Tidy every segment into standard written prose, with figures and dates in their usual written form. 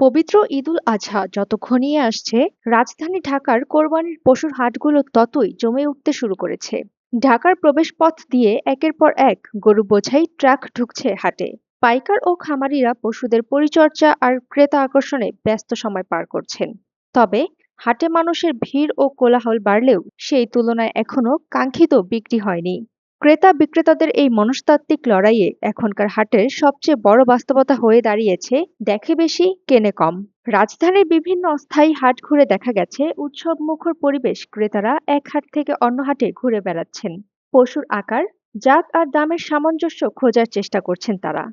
পবিত্র ঈদুল আজহা যত ঘনিয়ে আসছে, রাজধানী ঢাকার কোরবানির পশুর হাটগুলো ততই জমে উঠতে শুরু করেছে। ঢাকার প্রবেশপথ দিয়ে একের পর এক গরু বোঝাই ট্রাক ঢুকছে হাটে। পাইকার ও খামারিরা পশুদের পরিচর্যা আর ক্রেতা আকর্ষণে ব্যস্ত সময় পার করছেন। তবে হাটে মানুষের ভিড় ও কোলাহল বাড়লেও সেই তুলনায় এখনো কাঙ্ক্ষিত বিক্রি হয়নি। ক্রেতা বিক্রেতাদের এই মনস্তাত্ত্বিক লড়াইয়ে এখনকার হাটের সবচেয়ে বড় বাস্তবতা হয়ে দাঁড়িয়েছে দেখে বেশি কেনে কম। রাজধানীর বিভিন্ন অস্থায়ী হাট ঘুরে দেখা গেছে উৎসব মুখর পরিবেশ, ক্রেতারা এক হাট থেকে অন্য হাটে ঘুরে বেড়াচ্ছেন। পশুর আকার, জাত আর দামের সামঞ্জস্য খোঁজার চেষ্টা করছেন তারা।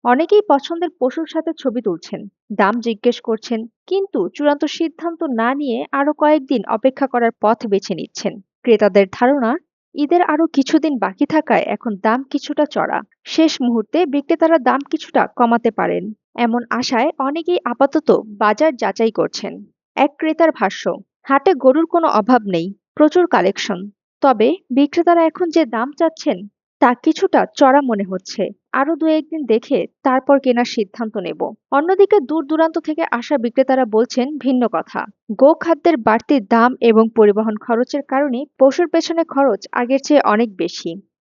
অনেকেই পছন্দের পশুর সাথে ছবি তুলছেন, দাম জিজ্ঞেস করছেন, কিন্তু চূড়ান্ত সিদ্ধান্ত না নিয়ে আরো কয়েকদিন অপেক্ষা করার পথ বেছে নিচ্ছেন। ক্রেতাদের ধারণা, ঈদের আরো কিছুদিন বাকি থাকায় এখন দাম কিছুটা চড়া। শেষ মুহূর্তে বিক্রেতারা দাম কিছুটা কমাতে পারেন এমন আশায় অনেকেই আপাতত বাজার যাচাই করছেন। এক ক্রেতার ভাষ্য, হাটে গরুর কোনো অভাব নেই, প্রচুর কালেকশন। তবে বিক্রেতারা এখন যে দাম চাচ্ছেন তা কিছুটা চড়া মনে হচ্ছে। আরো দু একদিন দেখে তারপর কেনার সিদ্ধান্ত নেব। অন্যদিকে দূর দূরান্ত থেকে আসা বিক্রেতারা বলছেন ভিন্ন কথা। গোখাদ্যের বাড়তি দাম এবং পরিবহন খরচের কারণে পশুর পেছনে খরচ আগের চেয়ে অনেক বেশি।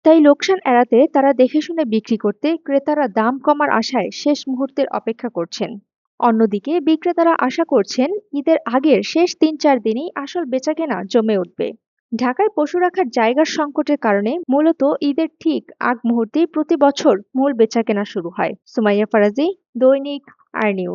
তাই লোকসান এড়াতে তারা দেখে শুনে বিক্রি করতে ক্রেতারা দাম কমার আশায় শেষ মুহূর্তের অপেক্ষা করছেন। অন্যদিকে বিক্রেতারা আশা করছেন ঈদের আগের শেষ ৩-৪ দিনেই আসল বেচাকেনা জমে উঠবে। ঢাকায় পশু রাখার জায়গার সংকটের কারণে মূলত ঈদের ঠিক আগ মুহূর্তেই প্রতি বছর মূল বেচাকেনা শুরু হয়। সুমাইয়া ফারাজি, দৈনিক আর নিউজ।